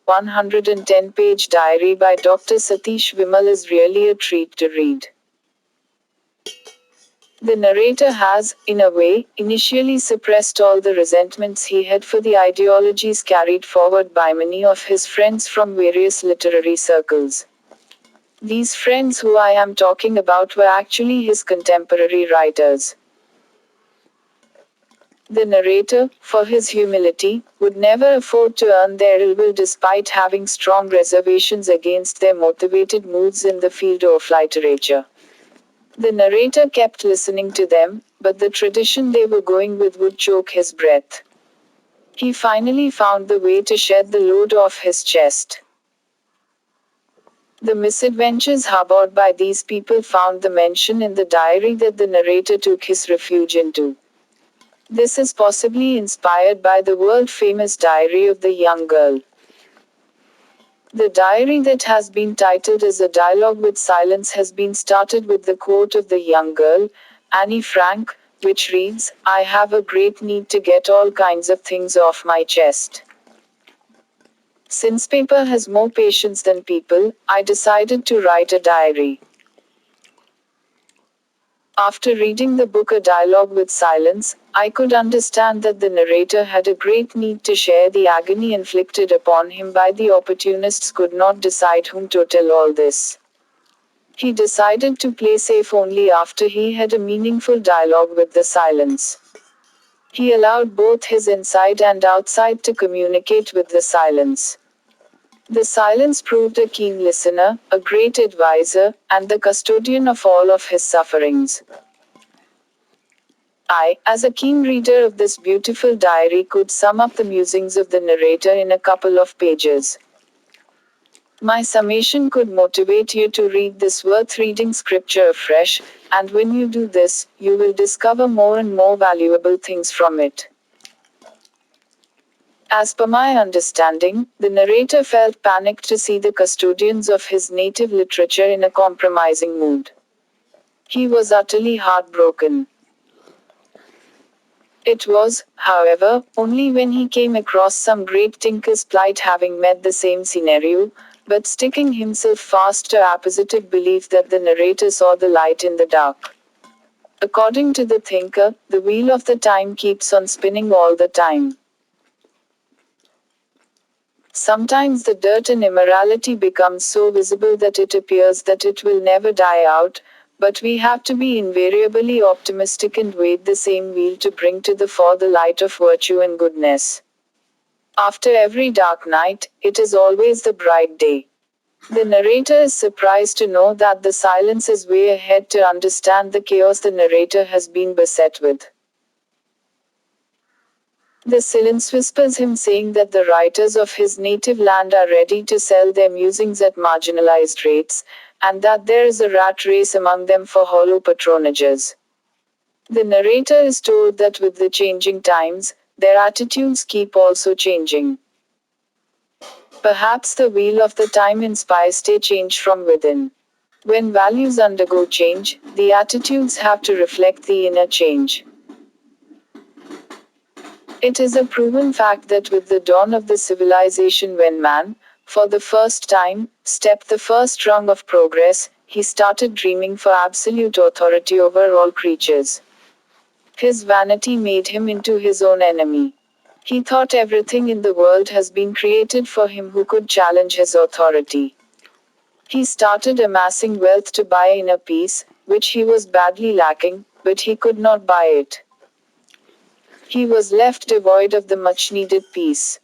110-page diary by Dr. Satish Vimal is really a treat to read. The narrator has, in a way, initially suppressed all the resentments he had for the ideologies carried forward by many of his friends from various literary circles. These friends who I am talking about were actually his contemporary writers. The narrator, for his humility, would never afford to earn their ill will despite having strong reservations against their motivated moves in the field of literature. The narrator kept listening to them, but the tradition they were going with would choke his breath. He finally found the way to shed the load off his chest. The misadventures harbored by these people found the mention in the diary that the narrator took his refuge into. This is possibly inspired by the world-famous diary of the young girl. The diary that has been titled as A Dialogue with Silence has been started with the quote of the young girl, Annie Frank, which reads, "I have a great need to get all kinds of things off my chest. Since paper has more patience than people, I decided to write a diary." After reading the book A Dialogue with Silence, I could understand that the narrator had a great need to share the agony inflicted upon him by the opportunists could not decide whom to tell all this. He decided to play safe only after he had a meaningful dialogue with the silence. He allowed both his inside and outside to communicate with the silence. The silence proved a keen listener, a great advisor, and the custodian of all of his sufferings. I, as a keen reader of this beautiful diary, could sum up the musings of the narrator in a couple of pages. My summation could motivate you to read this worth-reading scripture afresh, and when you do this, you will discover more and more valuable things from it. As per my understanding, the narrator felt panicked to see the custodians of his native literature in a compromising mood. He was utterly heartbroken. It was, however, only when he came across some great tinker's plight having met the same scenario, but sticking himself fast to a positive belief that the narrator saw the light in the dark. According to the thinker, the wheel of the time keeps on spinning all the time. Sometimes the dirt and immorality becomes so visible that it appears that it will never die out, but we have to be invariably optimistic and wait the same wheel to bring to the fore the light of virtue and goodness. After every dark night, it is always the bright day. The narrator is surprised to know that the silence is way ahead to understand the chaos the narrator has been beset with. The silence whispers him saying that the writers of his native land are ready to sell their musings at marginalized rates, and that there is a rat race among them for hollow patronages. The narrator is told that with the changing times, their attitudes keep also changing. Perhaps the wheel of the time inspires a change from within. When values undergo change, the attitudes have to reflect the inner change. It is a proven fact that with the dawn of the civilization, when man, for the first time, stepped the first rung of progress, he started dreaming for absolute authority over all creatures. His vanity made him into his own enemy. He thought everything in the world has been created for him who could challenge his authority. He started amassing wealth to buy inner peace, which he was badly lacking, but he could not buy it. He was left devoid of the much-needed peace.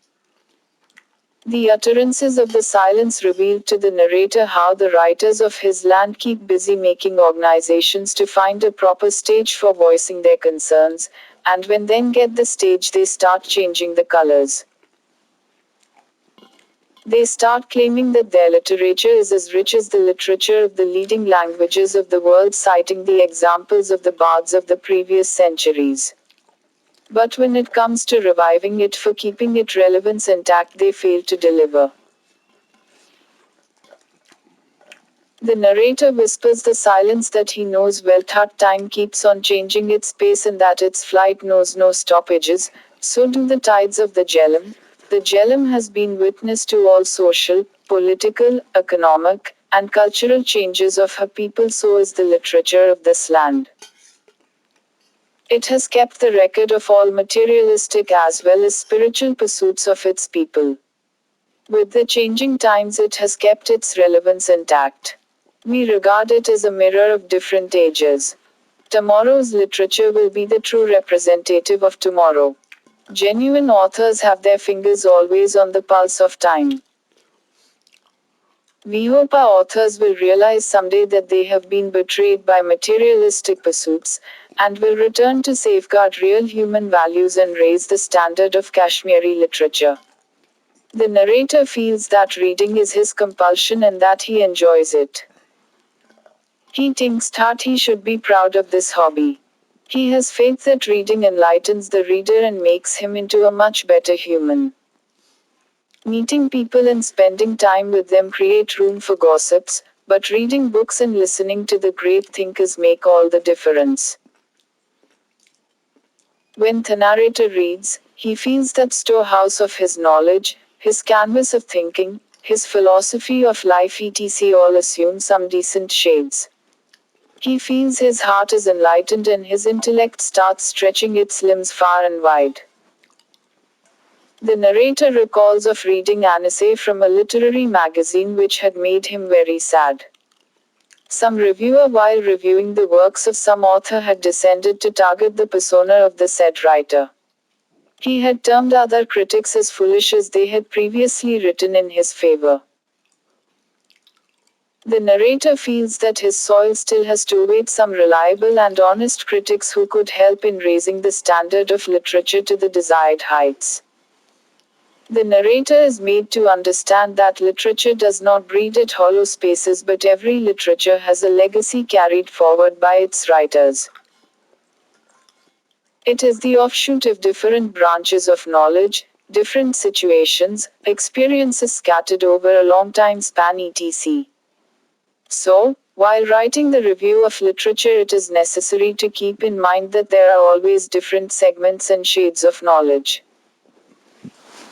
The utterances of the silence revealed to the narrator how the writers of his land keep busy making organizations to find a proper stage for voicing their concerns, and when then get the stage they start changing the colors. They start claiming that their literature is as rich as the literature of the leading languages of the world, citing the examples of the bards of the previous centuries. But when it comes to reviving it for keeping its relevance intact, they fail to deliver. The narrator whispers the silence that he knows well that time keeps on changing its pace and that its flight knows no stoppages, so do the tides of the Jhelum, The Jhelum has been witness to all social, political, economic, and cultural changes of her people, so is the literature of this land. It has kept the record of all materialistic as well as spiritual pursuits of its people. With the changing times, it has kept its relevance intact. We regard it as a mirror of different ages. Tomorrow's literature will be the true representative of tomorrow. Genuine authors have their fingers always on the pulse of time. We hope our authors will realize someday that they have been betrayed by materialistic pursuits, and will return to safeguard real human values and raise the standard of Kashmiri literature. The narrator feels that reading is his compulsion and that he enjoys it. He thinks that he should be proud of this hobby. He has faith that reading enlightens the reader and makes him into a much better human. Meeting people and spending time with them create room for gossips, but reading books and listening to the great thinkers make all the difference. When the narrator reads, he feels that storehouse of his knowledge, his canvas of thinking, his philosophy of life etc. all assume some decent shades. He feels his heart is enlightened and his intellect starts stretching its limbs far and wide. The narrator recalls of reading an essay from a literary magazine which had made him very sad. Some reviewer, while reviewing the works of some author, had descended to target the persona of the said writer. He had termed other critics as foolish as they had previously written in his favor. The narrator feels that his soil still has to await some reliable and honest critics who could help in raising the standard of literature to the desired heights. The narrator is made to understand that literature does not breed at hollow spaces, but every literature has a legacy carried forward by its writers. It is the offshoot of different branches of knowledge, different situations, experiences scattered over a long time span etc. So, while writing the review of literature, it is necessary to keep in mind that there are always different segments and shades of knowledge.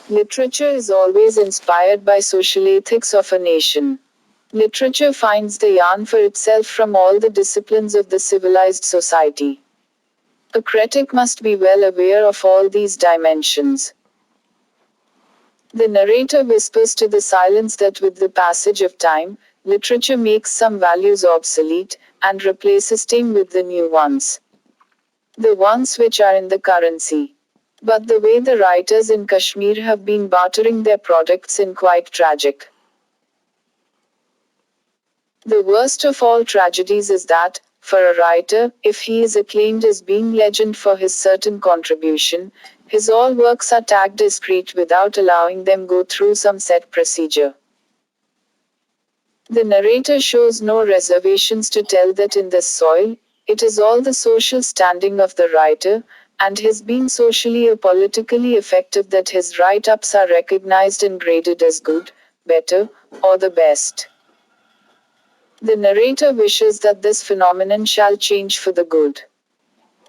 Literature is always inspired by social ethics of a nation. Literature finds the yarn for itself from all the disciplines of the civilized society. A critic must be well aware of all these dimensions. The narrator whispers to the silence that with the passage of time, literature makes some values obsolete, and replaces them with the new ones. The ones which are in the currency. But the way the writers in Kashmir have been bartering their products is quite tragic. The worst of all tragedies is that, for a writer, if he is acclaimed as being legend for his certain contribution, his all works are tagged discreet without allowing them go through some set procedure. The narrator shows no reservations to tell that in this soil, it is all the social standing of the writer, and his being socially or politically effective that his write-ups are recognized and graded as good, better, or the best. The narrator wishes that this phenomenon shall change for the good.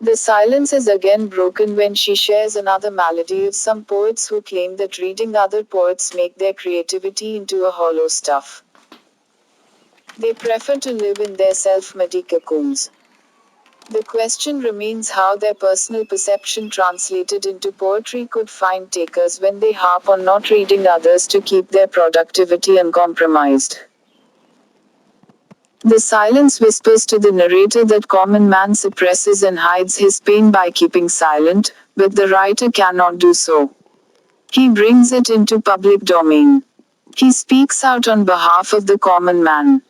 The silence is again broken when she shares another malady of some poets who claim that reading other poets make their creativity into a hollow stuff. They prefer to live in their self-made cocoons. The question remains how their personal perception translated into poetry could find takers when they harp on not reading others to keep their productivity uncompromised. The silence whispers to the narrator that common man suppresses and hides his pain by keeping silent, but the writer cannot do so. He brings it into public domain. He speaks out on behalf of the common man.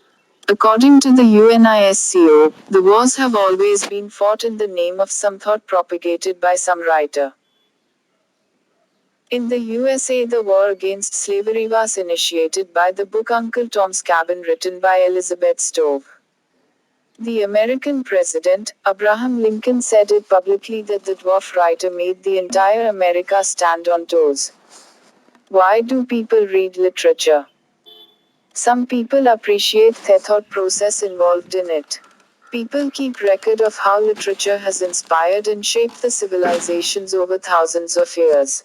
According to the UNESCO, the wars have always been fought in the name of some thought propagated by some writer. In the USA, the war against slavery was initiated by the book Uncle Tom's Cabin, written by Elizabeth Stowe. The American president, Abraham Lincoln, said it publicly that the dwarf writer made the entire America stand on toes. Why do people read literature? Some people appreciate the thought process involved in it. People keep record of how literature has inspired and shaped the civilizations over thousands of years.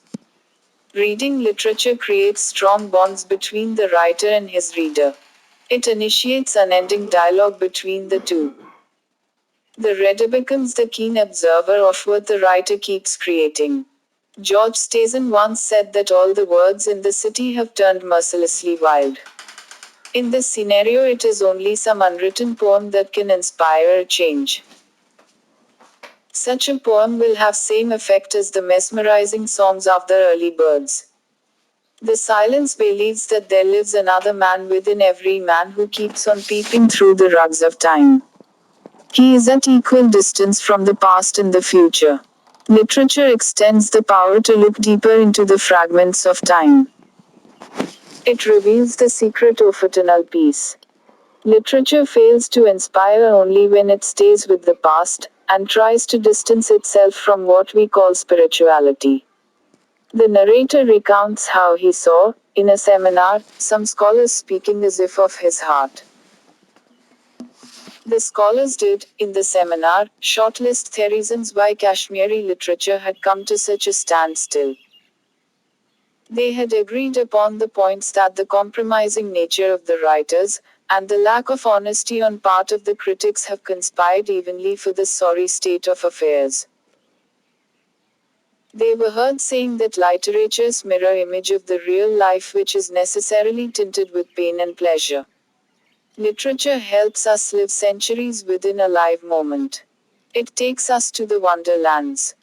Reading literature creates strong bonds between the writer and his reader. It initiates unending dialogue between the two. The reader becomes the keen observer of what the writer keeps creating. George Stazin once said that all the words in the city have turned mercilessly wild. In this scenario, it is only some unwritten poem that can inspire a change. Such a poem will have same effect as the mesmerizing songs of the early birds. The silence believes that there lives another man within every man who keeps on peeping through the rugs of time. He is at equal distance from the past and the future. Literature extends the power to look deeper into the fragments of time. It reveals the secret of eternal peace. Literature fails to inspire only when it stays with the past and tries to distance itself from what we call spirituality. The narrator recounts how he saw, in a seminar, some scholars speaking as if of his heart. The scholars did, in the seminar, shortlist the reasons why Kashmiri literature had come to such a standstill. They had agreed upon the points that the compromising nature of the writers, and the lack of honesty on part of the critics have conspired evenly for this sorry state of affairs. They were heard saying that literature's mirror image of the real life which is necessarily tinted with pain and pleasure. Literature helps us live centuries within a live moment. It takes us to the wonderlands.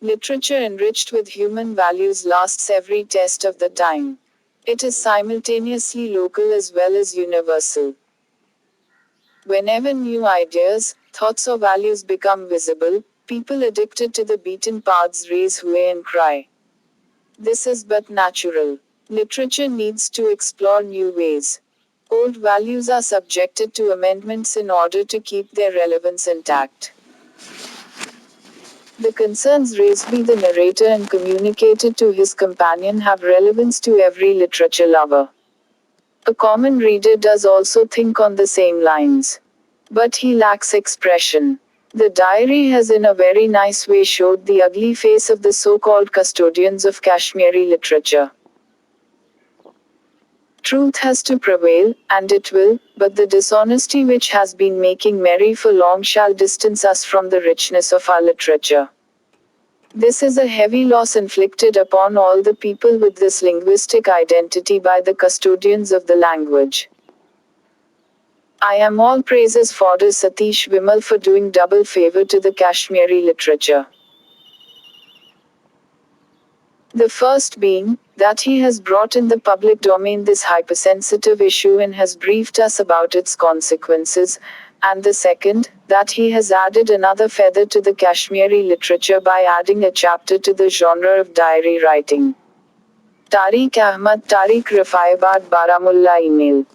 Literature enriched with human values lasts every test of the time. It is simultaneously local as well as universal. Whenever new ideas, thoughts or values become visible, people addicted to the beaten paths raise hooey and cry. This is but natural. Literature needs to explore new ways. Old values are subjected to amendments in order to keep their relevance intact. The concerns raised by the narrator and communicated to his companion have relevance to every literature lover. A common reader does also think on the same lines. But he lacks expression. The diary has in a very nice way showed the ugly face of the so-called custodians of Kashmiri literature. Truth has to prevail, and it will, but the dishonesty which has been making merry for long shall distance us from the richness of our literature. This is a heavy loss inflicted upon all the people with this linguistic identity by the custodians of the language. I am all praises for Satish Vimal for doing double favor to the Kashmiri literature. The first being, that he has brought in the public domain this hypersensitive issue and has briefed us about its consequences, and the second, that he has added another feather to the Kashmiri literature by adding a chapter to the genre of diary writing. Tariq Ahmad, Tariq Rafaibad, Baramulla. Email